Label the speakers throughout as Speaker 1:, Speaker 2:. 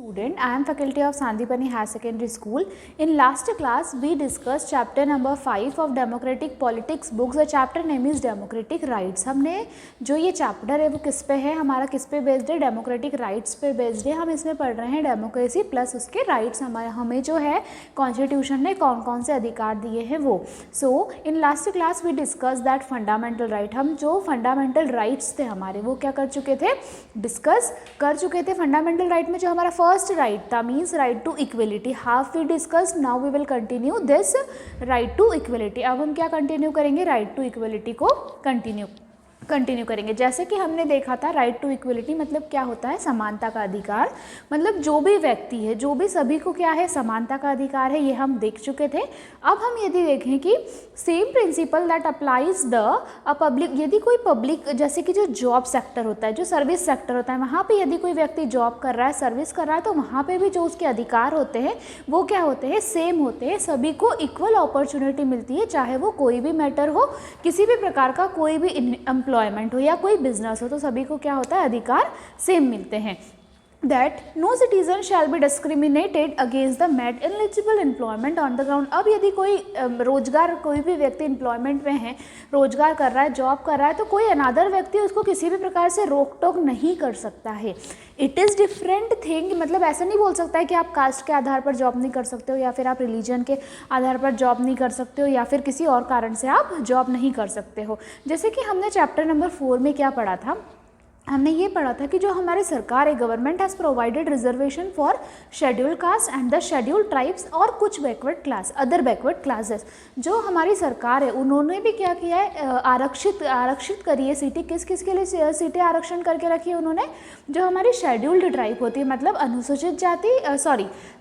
Speaker 1: Student, I am faculty of Sandipani Higher Secondary School. In last class, we discussed chapter number 5 of Democratic Politics books. The chapter name is Democratic Rights. हमने जो ये chapter है वो किस पे है, हमारा किस पे बेस्ड है, डेमोक्रेटिक राइट्स पे बेस्ड है. हम इसमें पढ़ रहे हैं डेमोक्रेसी प्लस उसके राइट्स. हमें जो है कॉन्स्टिट्यूशन ने कौन कौन से अधिकार दिए हैं वो. So in last class we discuss that fundamental right. हम जो फंडामेंटल राइट्स थे हमारे वो क्या कर चुके थे, डिस्कस कर चुके थे. फंडामेंटल राइट में जो हमारा फर्स्ट राइट था means right to equality, half we discuss. Now we will continue this right to equality. अब हम क्या कंटिन्यू करेंगे, राइट टू इक्वलिटी को कंटिन्यू करेंगे. जैसे कि हमने देखा था राइट टू इक्वलिटी मतलब क्या होता है, समानता का अधिकार. मतलब जो भी व्यक्ति है, जो भी सभी को क्या है, समानता का अधिकार है, ये हम देख चुके थे. अब हम यदि देखें कि same principle that applies the public, यदि कोई पब्लिक जैसे कि जो जॉब सेक्टर होता है, जो सर्विस सेक्टर होता है, वहाँ पे यदि कोई व्यक्ति जॉब कर रहा है, सर्विस कर रहा है, तो वहाँ पे भी जो उसके अधिकार होते हैं वो क्या होते हैं, सेम होते हैं. सभी को इक्वल अपॉर्चुनिटी मिलती है, चाहे वो कोई भी मैटर हो, किसी भी प्रकार का कोई भी एम्प्लॉयमेंट हो या कोई बिजनेस हो, तो सभी को क्या होता है, अधिकार सेम मिलते हैं. That no citizen shall be discriminated against the met eligible employment on the ground. अब यदि कोई रोजगार, कोई भी व्यक्ति एम्प्लॉयमेंट में है, रोजगार कर रहा है, जॉब कर रहा है, तो कोई अनदर व्यक्ति उसको किसी भी प्रकार से रोक टोक नहीं कर सकता है. It is different thing. मतलब ऐसा नहीं बोल सकता है कि आप कास्ट के आधार पर जॉब नहीं कर सकते हो, या फिर आप रिलीजन के आधार पर जॉब नहीं कर सकते हो, या फिर किसी और कारण से आप जॉब नहीं कर सकते हो. जैसे कि हमने चैप्टर नंबर 4 में क्या पढ़ा था, हमने ये पढ़ा था कि जो हमारी सरकार है, government has provided reservation for scheduled caste and the scheduled tribes और कुछ backward class, other backward classes. जो हमारी सरकार है उन्होंने भी क्या किया है, आरक्षित करी है सीटें. किस किस के लिए सीटें आरक्षण करके रखी है उन्होंने, जो हमारी शेड्यूल्ड ट्राइब होती है, मतलब अनुसूचित जाति,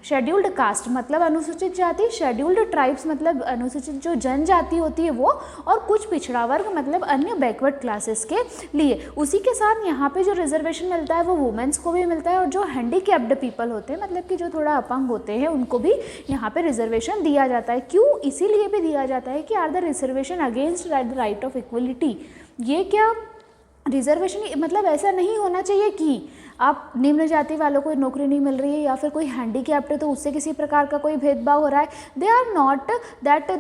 Speaker 1: शेड्यूल्ड कास्ट मतलब अनुसूचित जाति, शेड्यूल्ड ट्राइब्स मतलब अनुसूचित जो जनजाति होती है वो, और कुछ पिछड़ा वर्ग मतलब अन्य बैकवर्ड क्लासेस के लिए. उसी के साथ यहाँ पे जो रिजर्वेशन मिलता है वो वुमेन्स को भी मिलता है, और जो हैंडीकैप्ड पीपल होते हैं, मतलब कि जो थोड़ा अपंग होते हैं, उनको भी यहाँ पे रिजर्वेशन दिया जाता है. क्यों, इसीलिए भी दिया जाता है कि are the reservation against the right of equality. ये क्या रिजर्वेशन मतलब ऐसा नहीं होना चाहिए कि आप निम्न जाति वालों को नौकरी नहीं मिल रही है, या फिर कोई हैंडीकैप्ड है तो उससे किसी प्रकार का कोई भेदभाव हो रहा है. They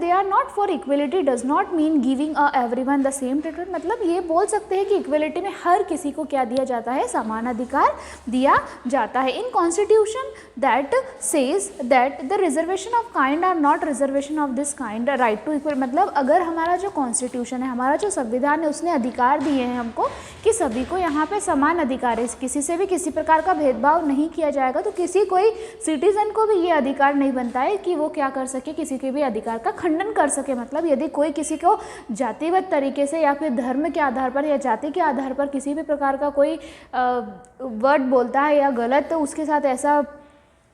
Speaker 1: are not for equality does not mean giving everyone the same treatment. मतलब ये बोल सकते हैं कि इक्वलिटी में हर किसी को क्या दिया जाता है, समान अधिकार दिया जाता है. In constitution that says that the reservation of kind are not reservation of this kind right to equal. मतलब अगर हमारा जो कॉन्स्टिट्यूशन है, हमारा जो संविधान है, उसने अधिकार दिए हैं हमको कि सभी को यहाँ पे समान अधिकार है, किसी से भी किसी प्रकार का भेदभाव नहीं किया जाएगा, तो किसी कोई सिटीजन को भी ये अधिकार नहीं बनता है कि वो क्या कर सके, किसी के भी अधिकार का खंडन कर सके. मतलब यदि कोई किसी को जातिगत तरीके से या फिर धर्म के आधार पर या जाति के आधार पर किसी भी प्रकार का कोई वर्ड बोलता है या गलत, तो उसके साथ ऐसा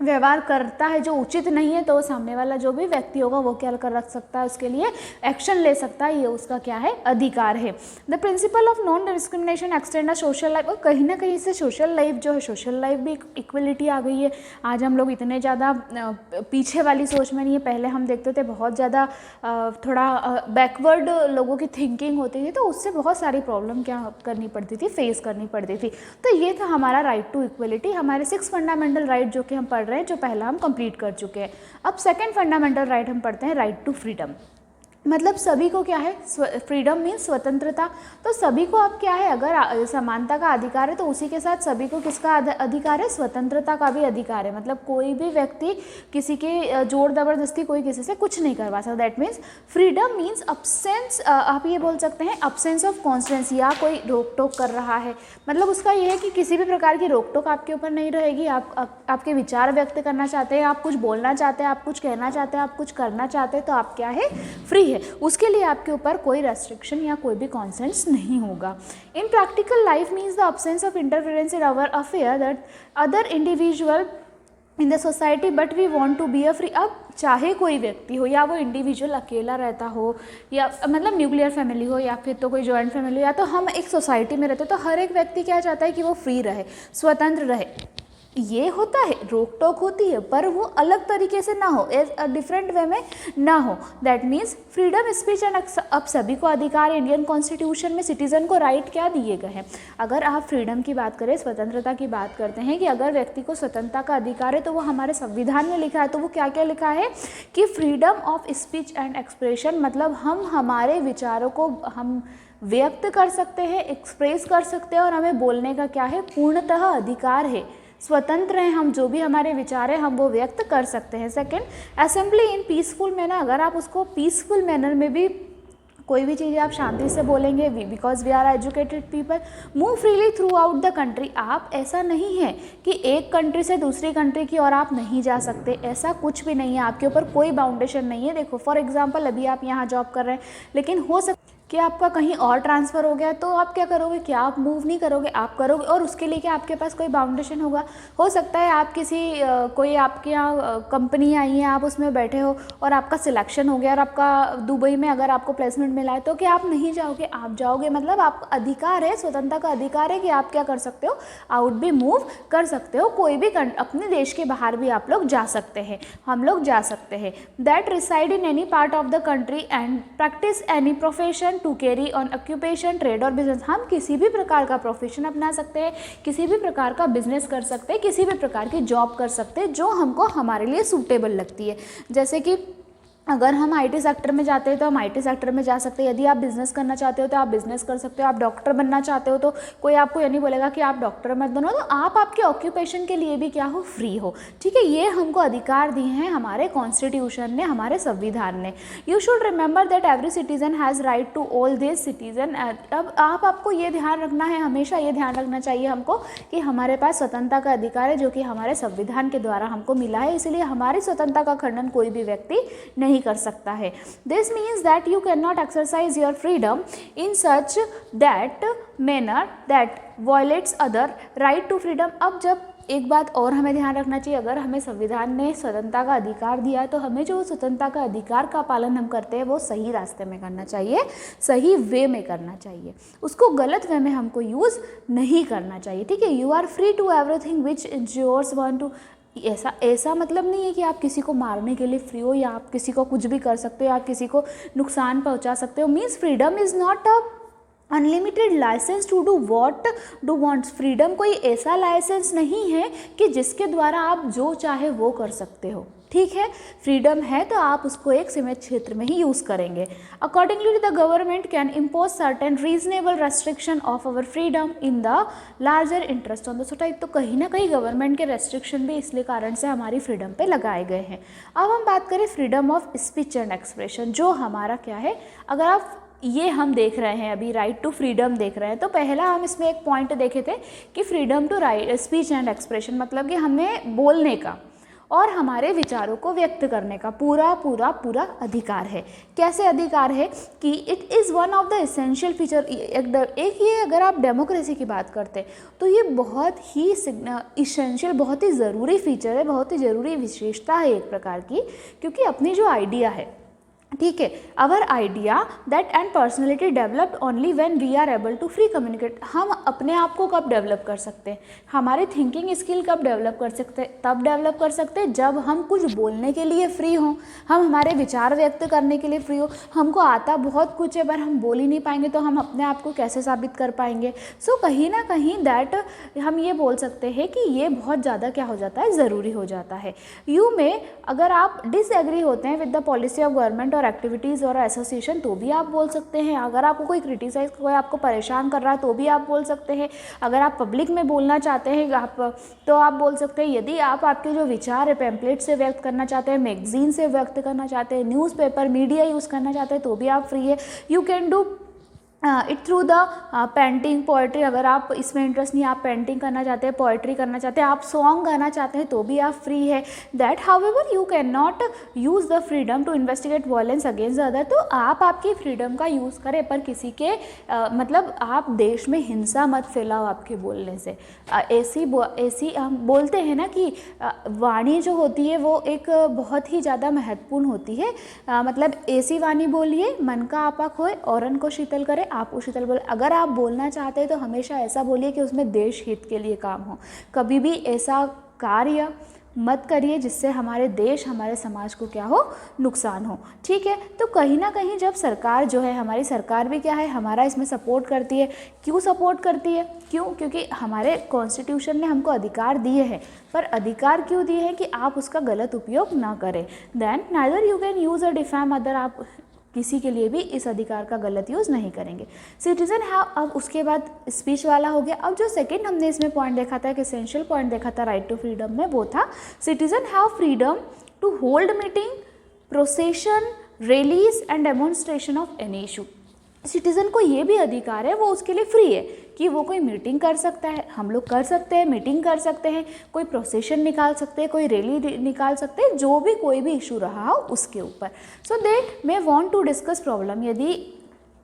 Speaker 1: व्यवहार करता है जो उचित नहीं है, तो सामने वाला जो भी व्यक्ति होगा वो क्या कर रख सकता है, उसके लिए एक्शन ले सकता है. ये उसका क्या है, अधिकार है. The principle of non discrimination extend a social life. और कहीं ना कहीं से सोशल लाइफ जो है, सोशल लाइफ भी इक्वलिटी आ गई है. आज हम लोग इतने ज़्यादा पीछे वाली सोच में नहीं है. पहले हम देखते थे बहुत ज़्यादा थोड़ा बैकवर्ड लोगों की थिंकिंग होती थी, तो उससे बहुत सारी प्रॉब्लम क्या करनी पड़ती थी, फेस करनी पड़ती थी. तो ये था हमारा राइट टू इक्वलिटी. हमारे 6 फंडामेंटल राइट जो कि हम पढ़ रहे हैं, जो पहला हम कंप्लीट कर चुके हैं. अब सेकंड फंडामेंटल राइट हम पढ़ते हैं, राइट टू फ्रीडम. मतलब सभी को क्या है, फ्रीडम मीन्स स्वतंत्रता. तो सभी को अब क्या है, अगर समानता का अधिकार है तो उसी के साथ सभी को किसका अधिकार है, स्वतंत्रता का भी अधिकार है. मतलब कोई भी व्यक्ति किसी के जोर जबरदस्ती कोई किसी से कुछ नहीं करवा सकता. That means freedom means absence, आप ये बोल सकते हैं अब्सेंस ऑफ कॉन्स्टेंस, या कोई रोक टोक कर रहा है, मतलब उसका ये है कि किसी भी प्रकार की रोक टोक आपके ऊपर नहीं रहेगी. आपके विचार व्यक्त करना चाहते हैं, आप कुछ बोलना चाहते हैं, आप कुछ कहना चाहते हैं, आप कुछ करना चाहते हैं, तो आप क्या है, फ्री है. उसके लिए आपके ऊपर कोई रेस्ट्रिक्शन या कोई भी कॉन्सेंट्स नहीं होगा. In practical life means the absence of interference in our affair that other individual in the society but we want to be a free. अब चाहे कोई व्यक्ति हो, या वो इंडिविजुअल अकेला रहता हो, या मतलब न्यूक्लियर फैमिली हो, या फिर तो कोई जॉइंट फैमिली हो, या तो हम एक सोसाइटी में रहते, तो हर एक व्यक्ति क्या चाहता है कि वो फ्री रहे, स्वतंत्र रहे. ये होता है, रोक टोक होती है, पर वो अलग तरीके से ना हो, डिफरेंट वे में ना हो। That means freedom speech and अब सभी को अधिकार, इंडियन कॉन्स्टिट्यूशन में सिटीजन को राइट क्या दिए गए हैं। अगर आप फ्रीडम की बात करें, स्वतंत्रता की बात करते हैं कि अगर व्यक्ति को स्वतंत्रता का अधिकार है तो वो हमारे संविधान में लिखा है। तो वो क्या क्या लिखा है कि freedom of speech and expression, मतलब हम हमारे विचारों को हम व्यक्त कर सकते हैं, एक्सप्रेस कर सकते हैं, और हमें बोलने का क्या है, पूर्णतः अधिकार है। स्वतंत्र हैं हम, जो भी हमारे विचार है हम वो व्यक्त कर सकते हैं। Second, assembly in peaceful manner, अगर आप उसको पीसफुल मैनर में भी कोई भी चीज़ें आप शांति से बोलेंगे, because we are educated people, move freely throughout the country. आप, ऐसा नहीं है कि एक कंट्री से दूसरी कंट्री की और आप नहीं जा सकते, ऐसा कुछ भी नहीं है, आपके ऊपर कोई बाउंडेशन नहीं है। देखो फॉर एग्जाम्पल, अभी आप यहाँ जॉब कर रहे हैं, लेकिन हो सकता कि आपका कहीं और ट्रांसफ़र हो गया, तो आप क्या करोगे, क्या आप मूव नहीं करोगे, आप करोगे, और उसके लिए क्या आपके पास कोई बाउंडेशन होगा। हो सकता है आप किसी कोई आपके यहाँ कंपनी आई है, आप उसमें बैठे हो और आपका सिलेक्शन हो गया और आपका दुबई में अगर आपको प्लेसमेंट मिला है, तो क्या आप नहीं जाओगे, आप जाओगे। मतलब आपका अधिकार है, स्वतंत्रता का अधिकार है कि आप क्या कर सकते हो, आउट भी मूव कर सकते हो, कोई भी अपने देश के बाहर भी आप लोग जा सकते हैं, हम लोग जा सकते हैं। That reside in any part of the country and practice any profession to carry on occupation, trade और बिजनेस। हम किसी भी प्रकार का प्रोफेशन अपना सकते हैं, किसी भी प्रकार का बिजनेस कर सकते हैं, किसी भी प्रकार की जॉब कर सकते हैं जो हमको हमारे लिए सूटेबल लगती है। जैसे कि अगर हम आईटी सेक्टर में जाते हैं तो हम आईटी सेक्टर में जा सकते हैं, यदि आप बिज़नेस करना चाहते हो तो आप बिज़नेस कर सकते हो, आप डॉक्टर बनना चाहते हो तो कोई आपको ये नहीं बोलेगा कि आप डॉक्टर मत बनो, तो आप आपके ऑक्यूपेशन के लिए भी क्या हो, फ्री हो। ठीक है, ये हमको अधिकार दिए हैं हमारे कॉन्स्टिट्यूशन ने, हमारे संविधान ने। You should remember that every citizen has right to all this citizen. अब आपको ये ध्यान रखना है, हमेशा ये ध्यान रखना चाहिए हमको कि हमारे पास स्वतंत्रता का अधिकार है जो कि हमारे संविधान के द्वारा हमको मिला है, इसलिए हमारी स्वतंत्रता का खंडन कोई भी व्यक्ति नहीं कर सकता है। This means that you can not exercise your freedom in such that manner that violates other right to freedom. अब जब एक बात और हमें ध्यान रखना चाहिए, अगर हमें संविधान ने स्वतंत्रता का अधिकार दिया है तो हमें जो स्वतंत्रता का अधिकार का पालन हम करते हैं वो सही रास्ते में करना चाहिए, सही वे में करना चाहिए, उसको गलत वे में हमको यूज़ नहीं करना चाहिए। ठीक है, you are free to everything which insures want to. ऐसा मतलब नहीं है कि आप किसी को मारने के लिए फ्री हो, या आप किसी को कुछ भी कर सकते हो, या आप किसी को नुकसान पहुंचा सकते हो। Means freedom is not a unlimited license to do what do wants. Freedom कोई ऐसा लाइसेंस नहीं है कि जिसके द्वारा आप जो चाहे वो कर सकते हो। ठीक है, फ्रीडम है तो आप उसको एक सीमित क्षेत्र में ही यूज़ करेंगे। Accordingly the government can impose certain reasonable restriction of our freedom in the larger interest on the society. तो कहीं ना कहीं गवर्नमेंट के रेस्ट्रिक्शन भी इसलिए कारण से हमारी फ्रीडम पे लगाए गए हैं। अब हम बात करें freedom of speech and expression, जो हमारा क्या है। अगर आप ये हम देख रहे हैं अभी राइट टू फ्रीडम देख रहे हैं, तो पहला हम इसमें एक पॉइंट देखे थे कि freedom to right speech and expression, मतलब कि हमें बोलने का और हमारे विचारों को व्यक्त करने का पूरा पूरा पूरा अधिकार है। कैसे अधिकार है कि it is one of the essential feature. एक ये अगर आप डेमोक्रेसी की बात करते हैं तो ये बहुत ही इसेंशियल, बहुत ही ज़रूरी फीचर है, बहुत ही ज़रूरी विशेषता है एक प्रकार की, क्योंकि अपनी जो आइडिया है, ठीक है, our idea that and personality developed only when we are able to free communicate. हम अपने आप को कब डेवलप कर सकते हैं, हमारी थिंकिंग स्किल कब डेवलप कर सकते हैं, तब डेवलप कर सकते हैं जब हम कुछ बोलने के लिए फ्री हों, हम हमारे विचार व्यक्त करने के लिए फ्री हो। हमको आता बहुत कुछ है पर हम बोल ही नहीं पाएंगे तो हम अपने आप को कैसे साबित कर पाएंगे। सो कहीं ना कहीं दैट हम ये बोल सकते हैं कि ये बहुत ज़्यादा क्या हो जाता है, ज़रूरी हो जाता है। यू में अगर आप डिसएग्री होते हैं with the policy of government और एक्टिविटीज़ और एसोसिएशन तो भी आप बोल सकते हैं। अगर आपको कोई क्रिटिसाइज, कोई आपको परेशान कर रहा है तो भी आप बोल सकते हैं। अगर आप पब्लिक में बोलना चाहते हैं तो आप बोल सकते हैं। यदि आप आपके जो विचार है पैम्पलेट से व्यक्त करना चाहते हैं, मैगजीन से व्यक्त करना चाहते हैं, न्यूज़पेपर मीडिया यूज़ करना चाहते हैं तो भी आप फ्री है। You can do it through the painting, poetry. अगर आप इसमें इंटरेस्ट नहीं, आप पेंटिंग करना चाहते हैं, पोइट्री करना चाहते हैं, आप सॉन्ग गाना चाहते हैं तो भी आप फ्री है। That however you can not use the freedom to investigate violence against other. तो आप आपकी फ्रीडम का यूज़ करें पर किसी के मतलब आप देश में हिंसा मत फैलाओ आपके बोलने से। ऐसी हम बोलते हैं ना कि वाणी जो होती है वो एक बहुत ही ज़्यादा महत्वपूर्ण होती है। मतलब ऐसी वाणी बोलिए मन का आपा खोए औरन को शीतल करे आप शीतल बोले। अगर आप बोलना चाहते हैं तो हमेशा ऐसा बोलिए कि उसमें देश हित के लिए काम हो। कभी भी ऐसा कार्य मत करिए जिससे हमारे देश हमारे समाज को क्या हो, नुकसान हो। ठीक है, तो कहीं ना कहीं जब सरकार जो है, हमारी सरकार भी क्या है, हमारा इसमें सपोर्ट करती है। क्यों सपोर्ट करती है? क्यों? क्योंकि हमारे कॉन्स्टिट्यूशन ने हमको अधिकार दिए हैं, पर अधिकार क्यों दिए हैं कि आप उसका गलत उपयोग ना करें। Then neither you can use a defame other, आप किसी के लिए भी इस अधिकार का गलत यूज़ नहीं करेंगे। सिटीजन हैव, अब उसके बाद स्पीच वाला हो गया। अब जो सेकंड हमने इसमें पॉइंट देखा था, एक एसेंशियल पॉइंट देखा था राइट टू फ्रीडम में, वो था citizen have freedom to hold meeting, procession, rallies and demonstration of any issue. Citizen को ये भी अधिकार है, वो उसके लिए फ्री है कि वो कोई मीटिंग कर सकता है, हम लोग कर सकते हैं, मीटिंग कर सकते हैं, कोई प्रोसेशन निकाल सकते हैं, कोई रैली निकाल सकते हैं, जो भी कोई भी इशू रहा हो उसके ऊपर। So they may want to discuss problem, यदि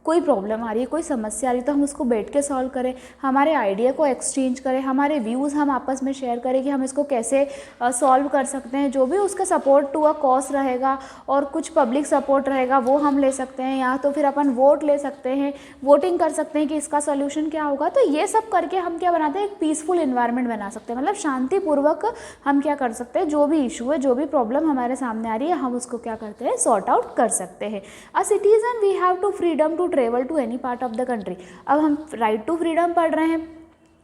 Speaker 1: कोई प्रॉब्लम आ रही है, कोई समस्या आ रही है, तो हम उसको बैठ के सॉल्व करें, हमारे आइडिया को एक्सचेंज करें, हमारे व्यूज़ हम आपस में शेयर करें कि हम इसको कैसे सॉल्व कर सकते हैं। जो भी उसका सपोर्ट टू अ कॉज रहेगा और कुछ पब्लिक सपोर्ट रहेगा वो हम ले सकते हैं, या तो फिर अपन वोट ले सकते हैं, वोटिंग कर सकते हैं कि इसका सोल्यूशन क्या होगा। तो ये सब करके हम क्या बनाते हैं, एक पीसफुल इन्वायरमेंट बना सकते हैं, मतलब शांतिपूर्वक हम क्या कर सकते हैं, जो भी इशू है, जो भी प्रॉब्लम हमारे सामने आ रही है, हम उसको क्या करते हैं, सॉर्ट आउट कर सकते हैं। A citizen we have to freedom to travel to any part of the country. अब हम राइट टू फ्रीडम पढ़ रहे हैं,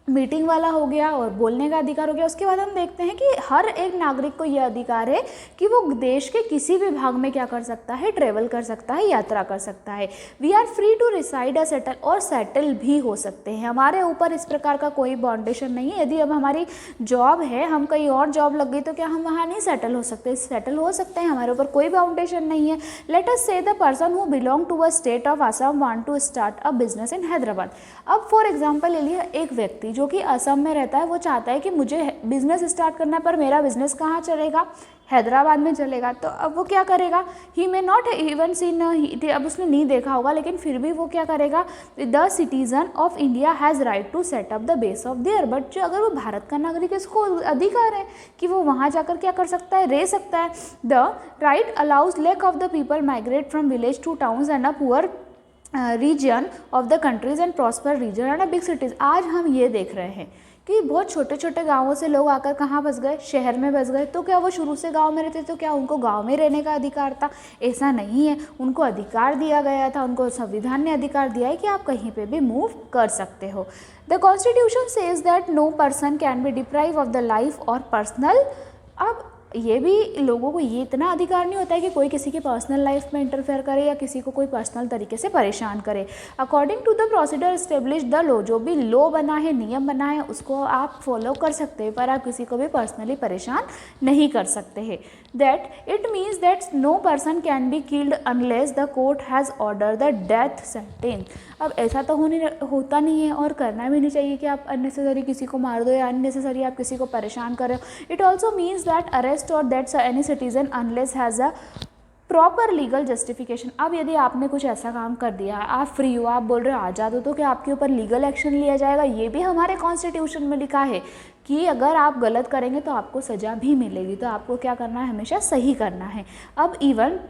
Speaker 1: मीटिंग वाला हो गया और बोलने का अधिकार हो गया। उसके बाद हम देखते हैं कि हर एक नागरिक को यह अधिकार है कि वो देश के किसी भी भाग में क्या कर सकता है, ट्रेवल कर सकता है, यात्रा कर सकता है। We are free to reside a settle, और सेटल भी हो सकते हैं, हमारे ऊपर इस प्रकार का कोई बाउंडेशन नहीं है। यदि अब हमारी जॉब है, हम कहीं और जॉब लग गई, तो क्या हम वहाँ नहीं सेटल हो सकते? सेटल हो सकते हैं, हमारे ऊपर कोई बाउंडेशन नहीं है। Let us say the person who belong to a state of Assam want to start a business in Hyderabad. अब फॉर एग्जाम्पल ले लिया, एक व्यक्ति जो कि असम में रहता है, वो चाहता है कि मुझे बिजनेस स्टार्ट करना है, पर मेरा बिजनेस कहाँ चलेगा, हैदराबाद में चलेगा। तो अब वो क्या करेगा, ही मे नॉट इवन सीन, अब उसने नहीं देखा होगा, लेकिन फिर भी वो क्या करेगा, the citizen of India has right to set up the base of their. But जो अगर वो भारत का नागरिक है, उसको अधिकार है कि वो वहाँ जाकर क्या कर सकता है, रह सकता है। The right allows lack of the people migrate from village to towns and a poor region of the countries and prosper region and a big cities. आज हम ये देख रहे हैं कि बहुत छोटे छोटे गांवों से लोग आकर कहाँ बस गए, शहर में बस गए। तो क्या वो शुरू से गांव में रहते, तो क्या उनको गांव में रहने का अधिकार था? ऐसा नहीं है, उनको अधिकार दिया गया था, उनको संविधान ने अधिकार दिया है कि आप कहीं पे भी मूव कर सकते हो। The constitution says that no person can be deprive of the life और पर्सनल। अब ये भी लोगों को ये इतना अधिकार नहीं होता है कि कोई किसी की पर्सनल लाइफ में इंटरफेयर करे या किसी को कोई पर्सनल तरीके से परेशान करे। According to the procedure establish the law, जो भी लॉ बना है, नियम बना है, उसको आप फॉलो कर सकते हैं, पर आप किसी को भी पर्सनली परेशान नहीं कर सकते हैं। That it means that no person can be killed unless the court has order the death sentence. अब ऐसा तो होता नहीं है और करना भी नहीं चाहिए कि आप अननेसेसरी किसी को मार दो या अननेसेसरी आप किसी को परेशान करो। It also means that arrest और that's any citizen unless has a proper legal justification. अब यदि आपने कुछ ऐसा काम कर दिया, आप फ्री हो, आप बोल रहे हो आज़ाद हो, तो क्या आपके ऊपर लीगल एक्शन लिया जाएगा? ये भी हमारे कॉन्स्टिट्यूशन में लिखा है कि अगर आप गलत करेंगे तो आपको सज़ा भी मिलेगी। तो आपको क्या करना है, हमेशा सही करना है। अब even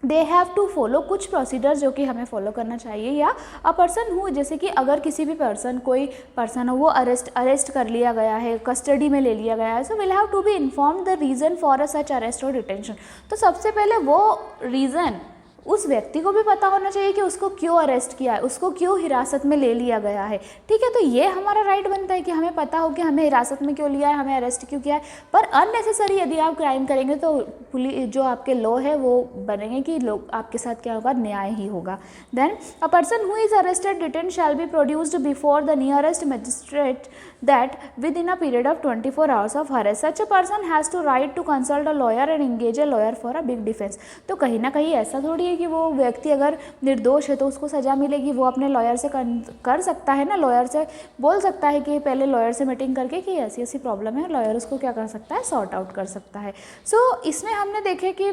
Speaker 1: they have to follow कुछ प्रोसीजर्स जो कि हमें फॉलो करना चाहिए। या अ पर्सन हो, जैसे कि अगर किसी भी कोई पर्सन हो, वो अरेस्ट कर लिया गया है, कस्टडी में ले लिया गया है, so will have to be inform the reason for a such arrest और डिटेंशन। तो सबसे पहले वो रीज़न उस व्यक्ति को भी पता होना चाहिए कि उसको क्यों अरेस्ट किया है, उसको क्यों हिरासत में ले लिया गया है। ठीक है, तो ये हमारा राइट बनता है कि हमें पता हो कि हमें हिरासत में क्यों लिया है, हमें अरेस्ट क्यों किया है। पर अननेसेसरी यदि आप क्राइम करेंगे तो पुलिस जो आपके लॉ है वो बनेंगे कि लोग आपके साथ क्या होगा, न्याय ही होगा। Then a person who is arrested detain shall be produced before the nearest magistrate that within a period of 24 hours of arrest. Such a person has to right to consult a lawyer and engage a lawyer for a big defence. तो कहीं ना कहीं ऐसा थोड़ी है कि वो व्यक्ति अगर निर्दोष है तो उसको सज़ा मिलेगी, वो अपने लॉयर से कर सकता है ना, लॉयर से बोल सकता है कि पहले लॉयर से मीटिंग करके कि ऐसी ऐसी प्रॉब्लम है, लॉयर उसको क्या कर सकता है, सॉर्ट आउट कर सकता है। सो इसमें हमने देखे कि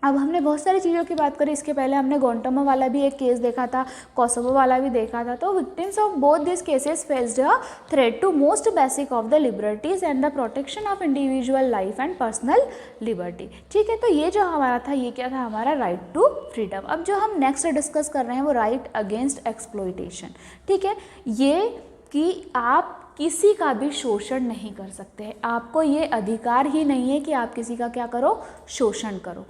Speaker 1: अब हमने बहुत सारी चीज़ों की बात करी। इसके पहले हमने गोंटामो वाला भी एक केस देखा था, कोसोवो वाला भी देखा था। तो victims of both this cases faced a threat to most basic of the liberties and the protection of individual life and personal liberty. ठीक है, तो ये जो हमारा था, ये क्या था, हमारा राइट टू फ्रीडम। अब जो हम नेक्स्ट डिस्कस कर रहे हैं वो राइट अगेंस्ट एक्सप्लॉयटेशन। ठीक है, ये कि आप किसी का भी शोषण नहीं कर सकते हैं। आपको ये अधिकार ही नहीं है कि आप किसी का क्या करो, शोषण करो।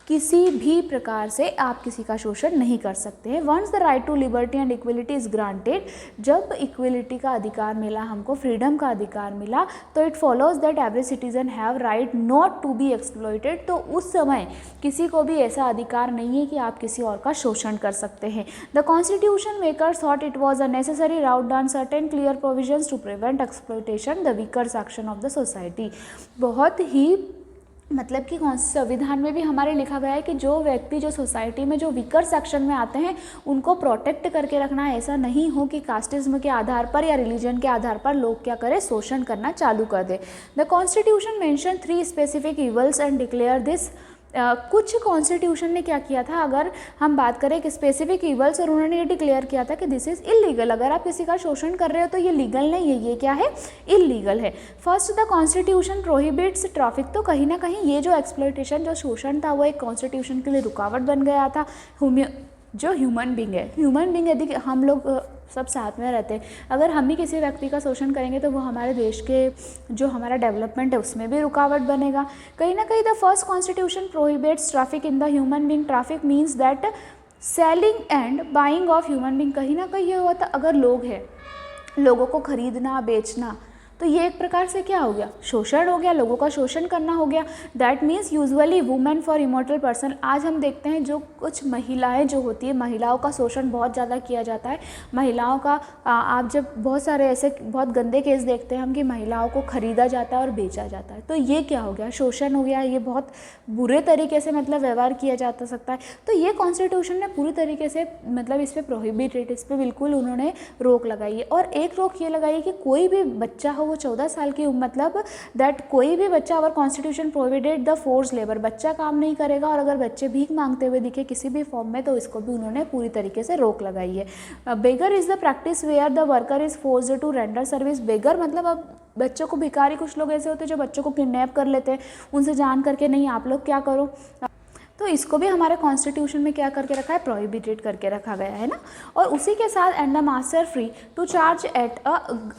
Speaker 1: किसी भी प्रकार से आप किसी का शोषण नहीं कर सकते हैं। Once the right to liberty and equality is granted, जब इक्वलिटी का अधिकार मिला हमको, फ्रीडम का अधिकार मिला, तो it follows that every citizen have right not to be exploited. तो उस समय किसी को भी ऐसा अधिकार नहीं है कि आप किसी और का शोषण कर सकते हैं। The constitution makers thought it was a necessary rout down certain clear provisions to prevent exploitation the weaker section of the society. बहुत ही मतलब कि संविधान में भी हमारे लिखा गया है कि जो व्यक्ति जो सोसाइटी में जो वीकर सेक्शन में आते हैं उनको प्रोटेक्ट करके रखना है। ऐसा नहीं हो कि कास्टिज्म के आधार पर या रिलीजन के आधार पर लोग क्या करें, शोषण करना चालू कर दे। The constitution mention 3 specific evils and declare this. कुछ कॉन्स्टिट्यूशन ने क्या किया था, अगर हम बात करें कि स्पेसिफिक इवल्स, और उन्होंने ये डिक्लेयर किया था कि दिस इज़ इलीगल। अगर आप किसी का शोषण कर रहे हो तो ये लीगल नहीं है, ये क्या है, इलीगल है। First, the constitution prohibits traffic. तो कहीं ना कहीं ये जो एक्सप्लॉइटेशन, जो शोषण था, वो एक कॉन्स्टिट्यूशन के लिए रुकावट बन गया था। जो ह्यूमन बींग है, यदि हम लोग सब साथ में रहते हैं, अगर हम ही किसी व्यक्ति का शोषण करेंगे तो वो हमारे देश के जो हमारा डेवलपमेंट है उसमें भी रुकावट बनेगा। कहीं ना कहीं the first constitution prohibits traffic in the human being. Traffic means that selling and buying of human being. कहीं ना कहीं ये हुआ था, अगर लोग हैं, लोगों को खरीदना बेचना, तो ये एक प्रकार से क्या हो गया, शोषण हो गया, लोगों का शोषण करना हो गया। That means usually women for immortal person. आज हम देखते हैं जो कुछ महिलाएं जो होती है, महिलाओं का शोषण बहुत ज़्यादा किया जाता है। महिलाओं का आप जब बहुत सारे ऐसे बहुत गंदे केस देखते हैं हम कि महिलाओं को खरीदा जाता है और बेचा जाता है, तो ये क्या हो गया, शोषण हो गया। ये बहुत बुरे तरीके से मतलब व्यवहार किया जा सकता है। तो ये कॉन्स्टिट्यूशन ने पूरी तरीके से मतलब इस पर प्रोहिबिटेड, इस पर बिल्कुल उन्होंने रोक लगाई है। और एक रोक ये लगाई कि कोई भी बच्चा हो, वो 14 साल की उम्र, मतलब दैट कोई भी बच्चा, और constitution prohibited the force labour, बच्चा काम नहीं करेगा। और अगर बच्चे भीख मांगते हुए दिखे किसी भी फॉर्म में, तो इसको भी उन्होंने पूरी तरीके से रोक लगाई है। Begar is the practice where the worker is forced to render service. Begar मतलब अब बच्चों को भिखारी, कुछ लोग ऐसे होते हैं जो बच्चों को किडनैप कर लेते हैं, उनसे जान करके नहीं आप लोग क्या करो, तो इसको भी हमारे कॉन्स्टिट्यूशन में क्या करके रखा है, प्रोहिबिटेड करके रखा गया है ना। और उसी के साथ and the master free to charge at a,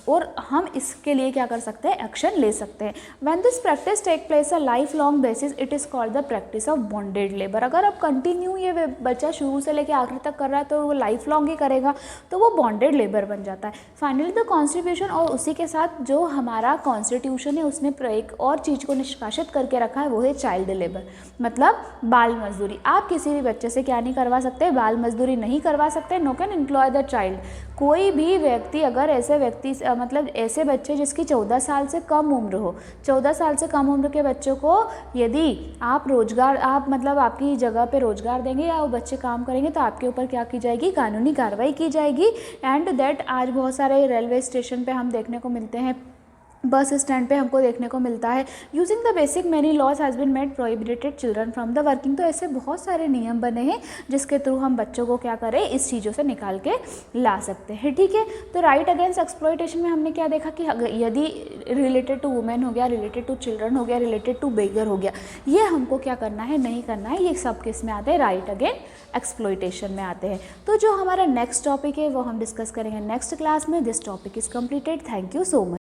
Speaker 1: और हम इसके लिए क्या कर सकते हैं, एक्शन ले सकते हैं। When this practice take place a life long basis, it is called the practice of bonded labour. अगर अब कंटिन्यू ये बच्चा शुरू से लेकर आखिर तक कर रहा है तो वो लाइफ लॉन्ग ही करेगा, तो वो बॉन्डेड लेबर बन जाता है। फाइनली द कॉन्स्टिट्यूशन, और उसी के साथ जो हमारा कॉन्स्टिट्यूशन है उसने एक और चीज़ को निष्कासित करके रखा है, वो है चाइल्ड लेबर, मतलब बाल मजदूरी। आप किसी भी बच्चे से क्या नहीं करवा सकते, बाल मजदूरी नहीं करवा सकते। No can employ the child. कोई भी व्यक्ति, अगर ऐसे व्यक्ति मतलब ऐसे बच्चे जिसकी 14 साल से कम उम्र हो, 14 साल से कम उम्र के बच्चों को यदि आप रोजगार, आप मतलब आपकी जगह पे रोजगार देंगे या वो बच्चे काम करेंगे, तो आपके ऊपर क्या की जाएगी, कानूनी कार्रवाई की जाएगी। एंड दैट आज बहुत सारे रेलवे स्टेशन पे हम देखने को मिलते हैं, बस स्टैंड पे हमको देखने को मिलता है। Using the basic many laws has been made prohibited children from the working. तो ऐसे बहुत सारे नियम बने हैं जिसके थ्रू हम बच्चों को क्या करें, इस चीज़ों से निकाल के ला सकते हैं, ठीक है। तो राइट अगेंस्ट एक्सप्लॉइटेशन में हमने क्या देखा कि यदि रिलेटेड टू वुमेन हो गया, रिलेटेड टू चिल्ड्रन हो गया, रिलेटेड टू बेगर हो गया, ये हमको क्या करना है, नहीं करना है। ये सब किस में आते हैं, राइट अगेंस्ट एक्सप्लॉइटेशन में आते हैं। तो जो हमारा नेक्स्ट टॉपिक है वो हम डिस्कस करेंगे नेक्स्ट क्लास में। This topic is completed. Thank you so much.